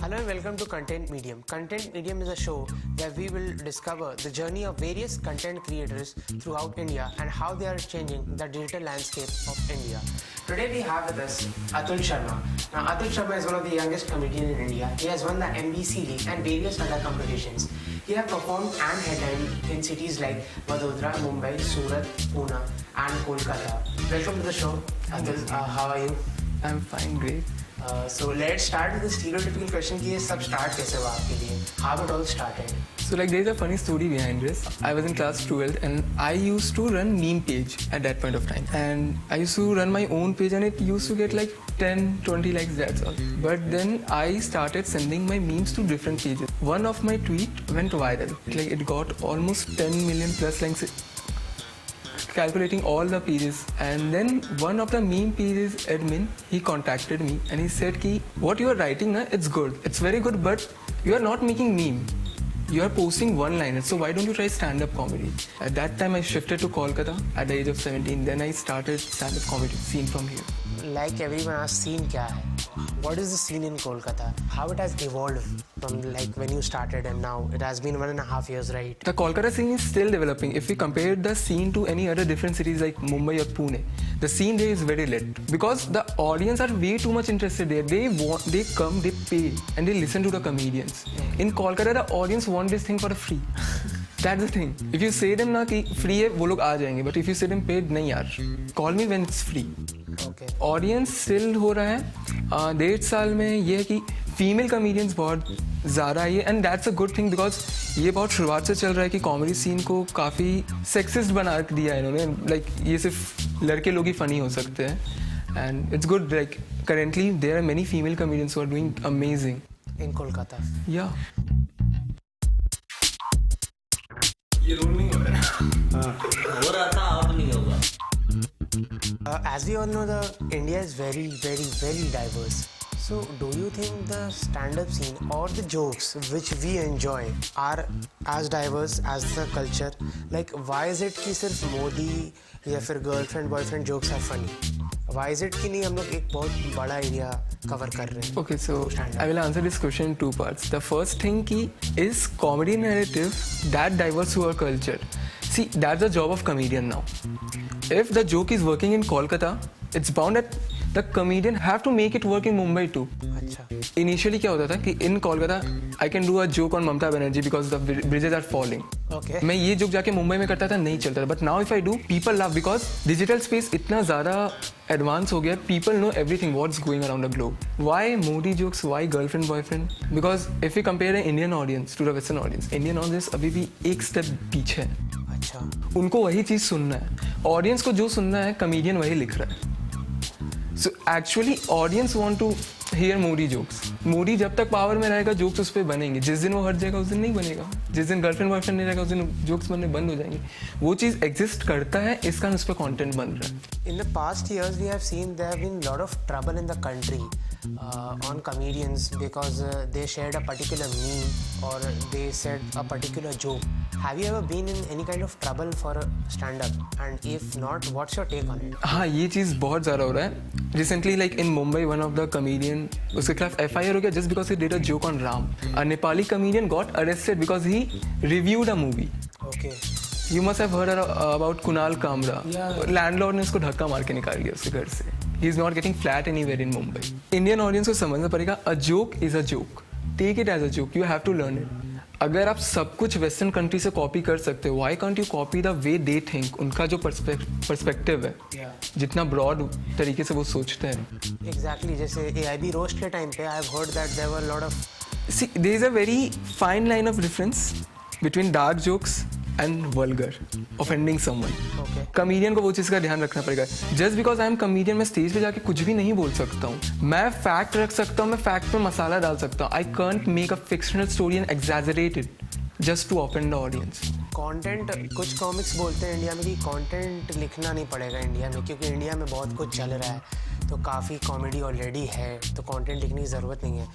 Hello and welcome to Content Medium. Content Medium is a show where we will discover the journey of various content creators throughout India and how they are changing the digital landscape of India. Today we have with us Atul Sharma. Now Atul Sharma is one of the youngest comedians in India. He has won the MBC League and various other competitions. He has performed and headlined in cities like Vadodara, Mumbai, Surat, Pune and Kolkata. Welcome to the show, Atul. How are you? I'm fine, great. So let's start with the stereotypical question कि ये सब start कैसे हुआ आपके लिए? How it all started? So there's a funny story behind this. I was in class 12 and I used to run meme page at that point of time. And I used to run my own page and it used to get like 10, 20 likes, that's all. But then I started sending my memes to different pages. One of my tweet went viral. Like it got almost 10 million plus likes, calculating all the pages, and then one of the meme pages admin, he contacted me and he said ki what you are writing na, it's good, it's very good, but you are not making meme, you are posting one liner, so why don't you try stand-up comedy? At that time I shifted to Kolkata at the age of 17. Then I started stand-up comedy scene from here. Like everyone asks, scene क्या है? What is the scene in Kolkata? How it has evolved from like when you started and now? It has been 1.5 years, right? The Kolkata scene is still developing. If we compare the scene to any other different cities like Mumbai or Pune, the scene there is very lit because the audience are way too much interested there. They come, they pay, and they listen to the comedians. In Kolkata, the audience want this thing for free. That's the thing. If you say them ना कि free है, वो लोग आ जाएंगे. But if you say them paid, नहीं यार. Call me when it's free. Okay. Audience still हो रहा है. 1.5 साल में ये है कि फीमेल कॉमेडियंस बहुत ज़्यादा आई है and that's a good thing because ये बहुत शुरुआत से चल रहा है कि कॉमेडी सीन को काफ़ी सेक्सिस्ट बना दिया है इन्होंने. लाइक ये सिर्फ लड़के लोग ही फ़नी हो सकते हैं and it's good. Like currently there are many female comedians who are doing amazing In Kolkata. या ये रोल नहीं हो रहा था अब नहीं होगा. As we all know, the India is very, very, very diverse. So, do you think the stand-up scene or the jokes which we enjoy are as diverse as the culture? Like, why is it कि सिर्फ मोदी या फिर girlfriend boyfriend jokes are funny? Why is it कि नहीं हम लोग एक बहुत बड़ा एरिया कवर कर रहे हैं? Okay, so I will answer this question in 2 parts. The first thing ki is comedy narrative that diverse to our culture. See, that's the job of comedian now. If the joke is working in Kolkata, it's bound that the comedian have to make it work in Mumbai too. अच्छा. Initially क्या होता था कि in Kolkata I can do a joke on Mamata Banerjee because the bridges are falling. Okay. मैं ये joke जाके मुंबई में करता था, नहीं चलता था. But now if I do, people love because digital space इतना ज़्यादा advance हो गया. People know everything what's going around the globe. Why Modi jokes? Why girlfriend boyfriend? Because if we compare the Indian audience to the Western audience, Indian audience अभी भी एक step पीछे है. अच्छा. उनको वही चीज़ सुनना है. ऑडियंस को जो सुनना है कमेडियन वही लिख रहा है. So actually audience want to hear Modi jokes. Modi जब तक पावर में रहेगा जोक्स उस पर बनेंगे. जिस दिन वो हट जाएगा उस दिन नहीं बनेगा. जिस दिन गर्लफ्रेंड बॉयफ्रेंड नहीं रहेगा उस दिन जोक्स बनने बंद हो जाएंगे. वो चीज़ एग्जिस्ट करता है, इस कारण उस पर कॉन्टेंट बन रहा है. In the past years, we have seen there have been a lot of trouble in the country on comedians because they shared a particular meme or they said a particular joke. Have you ever been in any kind of trouble for a stand-up? And if not, what's your take on it? हाँ, ये चीज़ बहुत ज़्यादा हो रहा है. Recently, like in Mumbai, one of the comedian, उसके खिलाफ FIR हो गया just because he did a joke on Ram. A Nepali comedian got arrested because he reviewed a movie. Okay. You must have heard about Kunal Kamra. Yeah. Landlord ने उसको धक्का मार के निकाल दिया उसके घर से. He is not getting flat anywhere in Mumbai. Indian audience को समझना पड़ेगा. A joke is a joke. Take it as a joke. You have to learn it. अगर आप सब कुछ वेस्टर्न कंट्री से कॉपी कर सकते हो, why can't you copy the way they think? उनका जो पर्सपेक्टिव है, जितना ब्रॉड तरीके से वो सोचते हैं. Exactly. जैसे AIB रोस्ट के टाइम पे I've heard that there were a lot of. See, there is a very fine line of difference between dark jokes and vulgar, offending someone. Okay. कमीडियन को वो चीज़ का ध्यान रखना पड़ेगा. जस्ट बिकॉज आई एम कमीडियन, मैं stage पे जाके कुछ भी नहीं बोल सकता हूँ. मैं फैक्ट रख सकता हूँ, मैं फैक्ट पे मसाला डाल सकता हूँ. I can't make a fictional story and exaggerate it just to offend the audience. Content, कुछ कॉमिक्स बोलते हैं इंडिया में कि कंटेंट लिखना नहीं पड़ेगा इंडिया में क्योंकि इंडिया में बहुत कुछ चल रहा है, तो काफ़ी कॉमेडी ऑलरेडी है, तो कंटेंट लिखने की ज़रूरत नहीं है.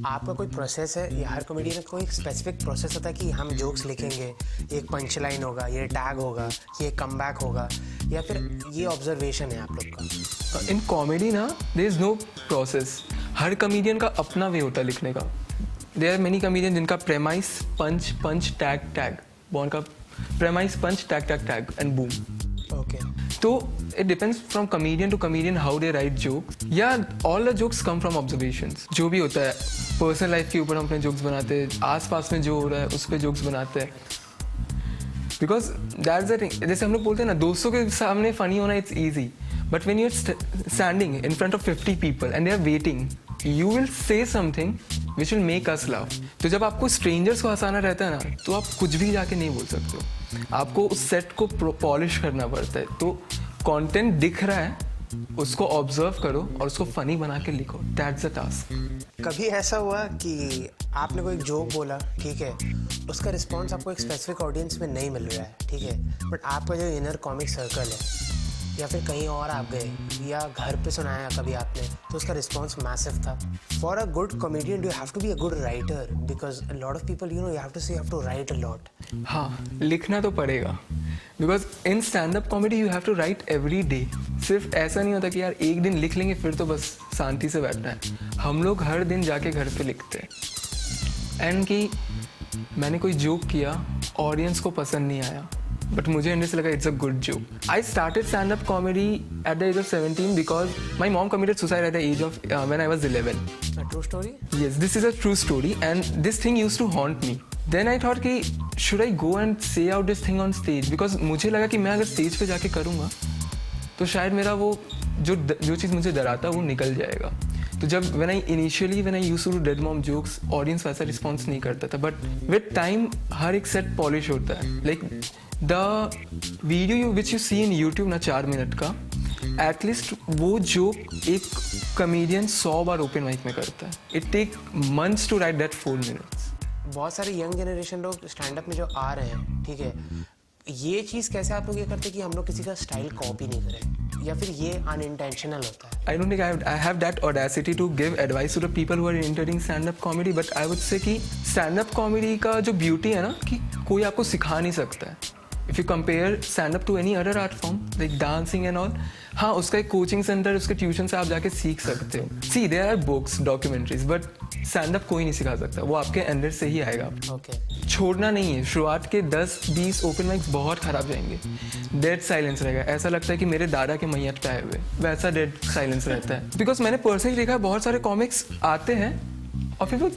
आपका कोई प्रोसेस है या हर कॉमेडी का कोई स्पेसिफिक प्रोसेस होता है कि हम जोक्स लिखेंगे, एक पंच लाइन होगा, ये टैग होगा, ये कमबैक होगा, या फिर ये ऑब्जर्वेशन है आप लोग का? इन कॉमेडी ना देयर इज नो प्रोसेस. हर कॉमेडियन का अपना वे होता है लिखने का. देयर आर मेनी कॉमेडियन जिनका premise punch punch tag tag boom का premise punch tag tag tag and boom. Okay. तो it depends from comedian to comedian how they write jokes. Yeah, all the jokes come from observations. जो भी होता है personal life के ऊपर हम अपने जोक्स बनाते हैं, आसपास में जो हो रहा है उस पर जोक्स बनाते हैं. Because that's the thing. जैसे हम लोग बोलते हैं ना, दोस्तों के सामने फनी होना it's easy, but when you are standing in front of 50 people and they are waiting, you will say something which will make us laugh. तो जब आपको स्ट्रेंजर्स को हंसाना रहता है ना, तो आप कुछ भी जाके नहीं बोल सकते हो. आपको उस सेट को पॉलिश करना पड़ता है. तो कंटेंट दिख रहा है, उसको ऑब्जर्व करो और उसको फनी बना के लिखो. That's the task. कभी ऐसा हुआ कि आपने कोई जोक बोला, ठीक है, उसका रिस्पॉन्स आपको एक स्पेसिफिक ऑडियंस में नहीं मिल रहा है, ठीक है, बट आपका जो इनर कॉमिक सर्कल है या फिर कहीं और आप गए या घर पे सुनाया कभी आपने, तो उसका रिस्पॉन्स मैसिव था. For a good comedian you have to be a good writer, because a lot of people you have to write a lot. हाँ, लिखना तो पड़ेगा. Because in stand up comedy you have to write every day. सिर्फ ऐसा नहीं होता कि यार एक दिन लिख लेंगे फिर तो बस शांति से बैठना है. हम लोग हर दिन जाके घर पे लिखते हैं. एंड कि मैंने कोई जोक किया, ऑडियंस को पसंद नहीं आया, बट मुझे अंदर से लगा it's a good joke. I started stand up comedy at the age of 17 because my mom committed suicide at the age of when I was 11. A true story? Yes, this is a true story and this thing used to haunt me. Then I thought कि should I go and say out this thing on stage, because मुझे लगा कि मैं अगर stage पे जाके करूँगा तो शायद मेरा वो जो चीज़ मुझे डराता वो निकल जाएगा. तो जब when I used to do dead mom jokes, audience वैसा रिस्पॉन्स नहीं करता था. बट विद टाइम हर एक सेट पॉलिश होता है. Like the video which you see in YouTube ना 4 मिनट का, एटलीस्ट वो जोक एक कमेडियन 100 बार ओपन माइक में करता है. It take months to write that 4 minutes. बहुत सारे यंग जनरेशन लोग स्टैंड अप में जो आ रहे हैं, ठीक है, ये चीज़ कैसे आप लोग ये करते हैं कि हम लोग किसी का स्टाइल कॉपी नहीं करें, या फिर ये अनइंटेंशनल होता है? I don't think I have that audacity to give advice to the people who are entering stand-up comedy, but I would say कि stand-up comedy का जो beauty है ना, कि कोई आपको सिखा नहीं सकता है. If you compare stand-up to any other art form like dancing and all, हाँ उसका एक कोचिंग सेंटर, उसके ट्यूशन से आप जाके सीख सकते हो. See, there are books, documentaries, but stand-up कोई नहीं सिखा सकता. वो आपके अंदर से ही आएगा. Okay. छोड़ना नहीं है. शुरुआत के 10-20 ओपन माइक्स बहुत खराब जाएंगे. डेड साइलेंस रहेगा. ऐसा लगता है कि मेरे दादा के मैयत पे आए हुए, वैसा डेड साइलेंस रहता है. बिकॉज मैंने पर्सनली देखा बहुत सारे कॉमिक्स आते हैं और फिर वो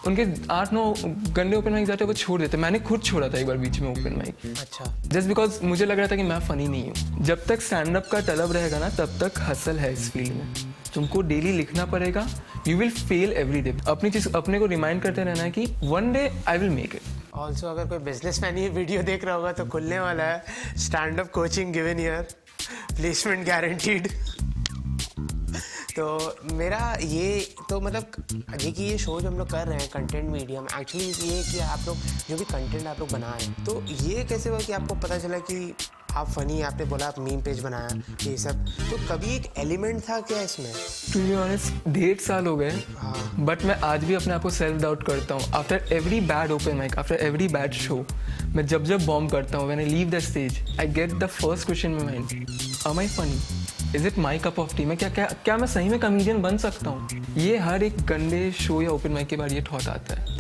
उनके 8-9 गंदे ओपन माइक जाते हैं, वो छोड़ देते. मैंने खुद छोड़ा था एक बार बीच में ओपन माइक. अच्छा. जस्ट बिकॉज मुझे लग रहा था कि मैं फनी नहीं हूँ. जब तक स्टैंड अप का तलब रहेगा ना, तब तक हसल है इस फील्ड में. तुमको डेली लिखना पड़ेगा. You will fail every day. अपनी चीज अपने को रिमाइंड करते रहना है कि one day I will make it. Also अगर कोई बिजनेसमैन ये वीडियो देख रहा होगा तो खुलने वाला है stand up coaching given year, placement guaranteed. तो मेरा ये तो मतलब ये कि ये शो जो हम लोग कर रहे हैं कंटेंट मीडियम, एक्चुअली ये कि आप लोग जो भी कंटेंट आप लोग बना रहे हैं, तो ये कैसे हुआ कि आपको पता चला कि आप फनी, आपने बोला आप मीम पेज बनाया, ये सब, तो कभी एक एलिमेंट था क्या इसमें? टू बी ऑनेस्ट 1.5 साल हो गए, बट मैं आज भी अपने आप को सेल्फ डाउट करता हूँ. After every bad open mic, after every bad show, मैं जब बॉम्ब करता हूँ, when I leave the stage, I get the first question in my mind, am I funny? Is it my cup of tea? मैं क्या मैं सही में comedian बन सकता हूँ? ये हर एक गंदे शो या ओपन माइक के बाद ये थॉट आता है.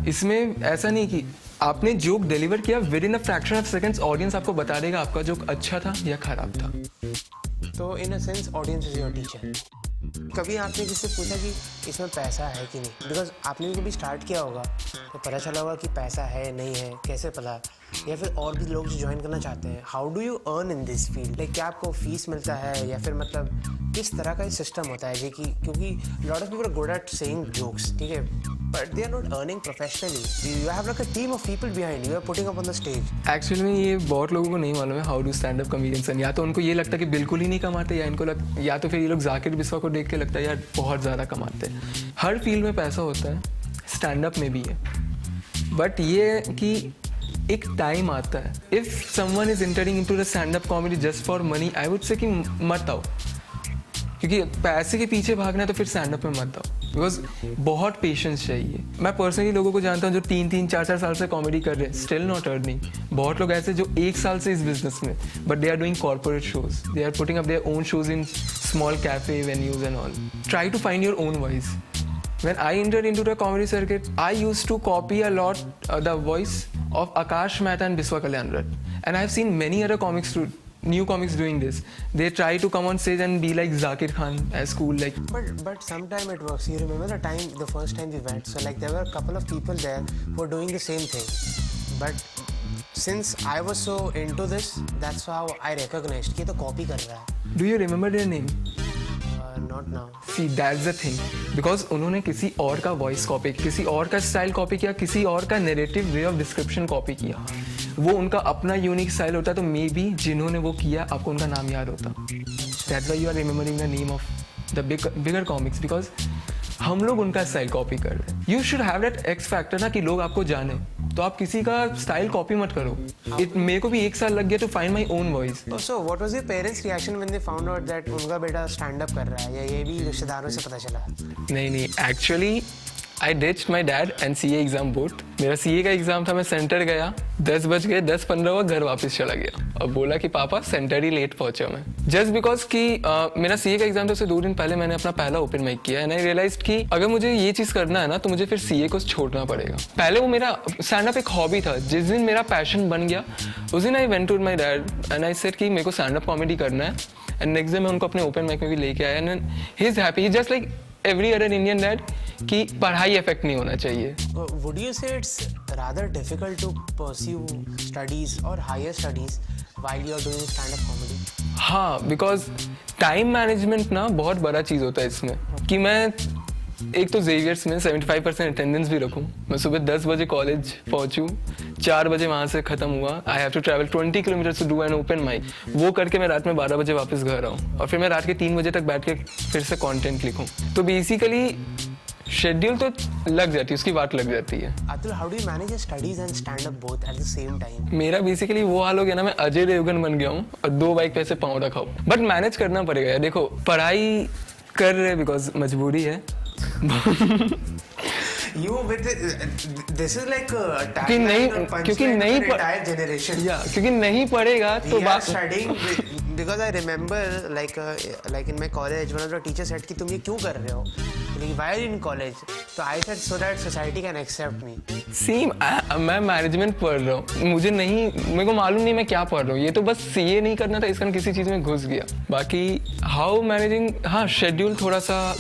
इसमें ऐसा नहीं कि आपने जोक डिलीवर किया, with in a fraction of seconds audience आपको बता देगा आपका जोक अच्छा था या खराब था. तो in a sense audience is your teacher. कभी आपने किससे पूछा कि इसमें पैसा है कि नहीं? बिकॉज आपने भी कभी स्टार्ट किया होगा तो पता चला होगा कि पैसा है नहीं है, कैसे पता? या फिर और भी लोग जो ज्वाइन करना चाहते हैं, how do you earn in this field? Like क्या आपको फीस मिलता है या फिर मतलब किस तरह का सिस्टम होता है? कि क्योंकि lot of people are good at saying jokes, ठीक है, but they are not earning professionally. You have like a team of people behind you are putting up on the stage. Actually में ये बहुत लोगों को नहीं मालूम है how do stand up comedians. या तो उनको ये लगता है कि बिल्कुल ही नहीं कमाते, या इनको या तो फिर ये लोग जाकिर बिस्वा को देख के लगता है यार बहुत ज़्यादा कमाते हैं. हर फील्ड में पैसा होता है, स्टैंड अप में भी है. बट ये कि एक टाइम आता है. If someone is entering into the stand up comedy just for money, I would say कि मत आओ, क्योंकि पैसे के पीछे भागना है तो फिर स्टैंड अप में मत आओ. बिकॉज बहुत पेशेंस चाहिए. मैं पर्सनली लोगों को जानता हूँ जो 3-3, 4-4 साल से कॉमेडी कर रहे हैं, स्टिल नॉट अर्निंग. बहुत लोग ऐसे जो 1 साल से इस बिजनेस में, but they are doing corporate shows, they are putting up their own shows in small cafe venues and all. Try to find your own voice. When I entered into the comedy circuit, I used to copy a lot the voice of Akash Mehta and Biswa Kalyanrat. And I've seen many other new comics doing this. They try to come on stage and be like Zakir Khan as cool, like. But sometime it works. You remember the first time we went? So like there were a couple of people there who were doing the same thing. But since I was so into this, that's how I recognized कि तो copy कर रहा है. Do you remember their name? Not now. See, that's the thing. Because उन्होंने किसी और का voice copy, किसी और का style copy किया, किसी और का narrative way of description copy किया. वो उनका अपना यूनिक स्टाइल होता, तो मे बी जिन्होंने वो किया आपको उनका नाम याद होता. That's why you are remembering the name of the bigger comics, because हम लोग उनका स्टाइल कॉपी कर रहे हैं. You should have that X factor ना कि लोग आपको जाने. तो आप किसी का स्टाइल कॉपी मत करो. मेरे को भी 1 साल लग गया to find my own voice. So what was your parents reaction when they found out that उनका बेटा स्टैंड अप कर रहा है, या ये भी रिश्तेदारों से पता चला? नहीं, actually I ditched my dad and CA exam both. मेरा CA का एग्जाम था, मैं सेंटर गया, 10 बज गए, 10:15 हुआ, घर वापस चला गया और बोला कि पापा सेंटर ही लेट पहुंचा मैं. जस्ट बिकॉज कि मेरा CA का एग्जाम था, उससे 2 दिन पहले मैंने अपना पहला ओपन माइक किया एंड आई रियलाइज्ड कि अगर मुझे ये चीज़ करना है ना तो मुझे फिर CA को छोड़ना पड़ेगा. पहले वो मेरा स्टैंड अप एक हॉबी था. जिस दिन मेरा पैशन बन गया उस दिन I went to my dad and I said कि मेरे को स्टैंड अप कॉमेडी करना है. एंड नेक्स्ट डे मैं उनको अपने ओपन माइक में भी लेके आया and he is happy. Just like every other Indian dad कि पढ़ाई इफेक्ट नहीं होना चाहिए. Would you say it's rather difficult to pursue studies or higher studies while you're doing stand-up comedy? हाँ, बिकॉज टाइम मैनेजमेंट ना बहुत बड़ा चीज़ होता है इसमें. कि मैं एक तो जेवियर्स में 75% अटेंडेंस भी रखूँ. मैं सुबह 10 बजे कॉलेज पहुँचूँ, 4 बजे वहाँ से ख़त्म हुआ. I have to travel 20 kilometres to do an open mic. वो करके मैं रात में 12 बजे वापस घर आऊँ और फिर मैं रात के 3 बजे तक बैठ के फिर से कंटेंट लिखूँ. तो बेसिकली शेड्यूल तो लग जाती है, उसकी बात लग जाती है. Atul, how do you manage your studies and stand-up both at the same time? मेरा बेसिकली वो हाल हो गया ना, मैं अजय देवगन बन गया हूँ और 2 बाइक पे ऐसे पाँव रखा हूँ. बट मैनेज करना पड़ेगा यार. देखो, पढ़ाई कर रहे बिकॉज मजबूरी है. You with this is like a क्योंकि नहीं entire generation. क्योंकि नहीं पढ़ेगा तो we are studying because I remember like in my college one of the teachers said कि तुम ये क्यों कर रहे हो? Like why are you in college? So I said so that society can accept me. Same मैं management पढ़ रहा हूँ. मेरे को मालूम नहीं मैं क्या पढ़ रहा हूँ. ये तो बस CA नहीं करना था, इसका किसी चीज़ में घुस गया. बाकी हाउ मैनेजिंग, हाँ शेड्यूल थोड़ा सा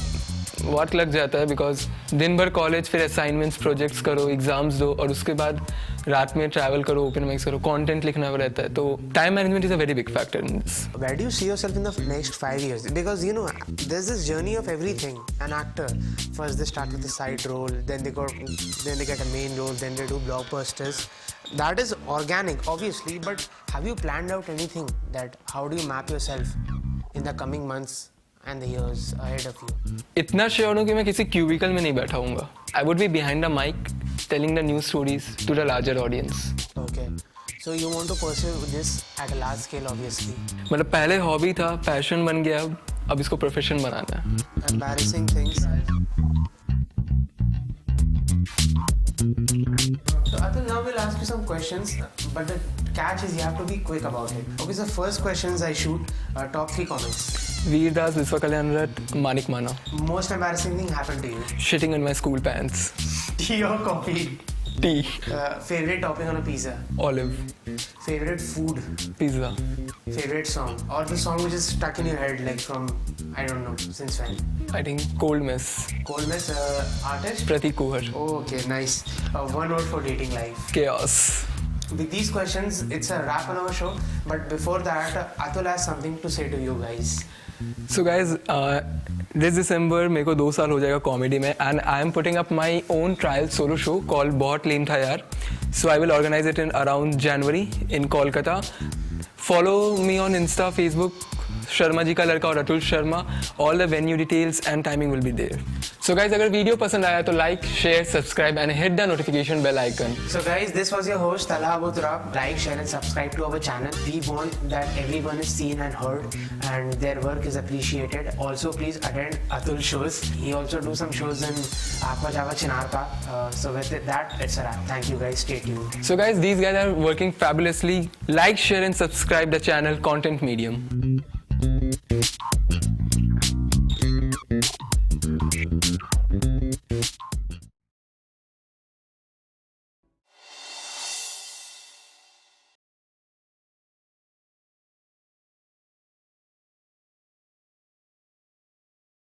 वक्त लग जाता है बिकॉज दिन भर कॉलेज, फिर असाइनमेंट्स, प्रोजेक्ट्स करो, एग्जाम्स दो और उसके बाद रात में ट्रैवल करो, ओपन माइक्स करो, कंटेंट लिखना रहता है. तो time management is a very big factor in this. Where do you see yourself in the next 5 years? Because you know there's this journey of everything. An actor, first they start with a side role, then they get a main role, then they do blockbusters. That is organic obviously, but have you planned out anything that how do you map yourself in the coming months and the years ahead of you? इतना sure हूँ कि मैं किसी cubicle में नहीं बैठा हूँगा. I would be behind the mic telling the new stories to the larger audience. Okay. So you want to pursue this at a large scale obviously. मतलब पहले हॉबी था, पैशन बन गया, अब इसको प्रोफेशन बनाना है. Embarrassing things. So Atul, now we'll ask you some questions, but the catch is you have to be quick about it. Okay, so first questions I shoot, top 3 comments. Vir Das, विश्वा कल्याणरत, मानिक माना. Most embarrassing thing happened to you? Shitting in my school pants. Tea or coffee? Tea. Favorite topping on a pizza? Olive. Favorite food? Pizza. Favorite song? Or the song which is stuck in your head like from, I don't know, since when? I think Cold Mess. Cold Mess, artist? Pratik Kuhar. Oh, okay, nice. One word for dating life? Chaos. With these questions, it's a wrap on our show. But before that, Atul has something to say to you guys. So guys, this December मेरे को 2 साल हो जाएगा comedy में and I am putting up my own trial solo show called बहुत लेम था यार. So I will organize it in around January in Kolkata. Follow me on Insta, Facebook, Sharma ji का लड़का और Atul Sharma. All the venue details and timing will be there. So guys, अगर video पसंद आया तो like, share, subscribe and hit the notification bell icon. So guys, this was your host Talha Abu Turab. Like, share and subscribe to our channel. We want that everyone is seen and heard and their work is appreciated. Also, please attend Atul shows. He also do some shows in Aqua Java Chinarpa. So with that, it's a wrap. Thank you guys. Stay tuned. So guys, these guys are working fabulously. Like, share and subscribe the channel Content Medium.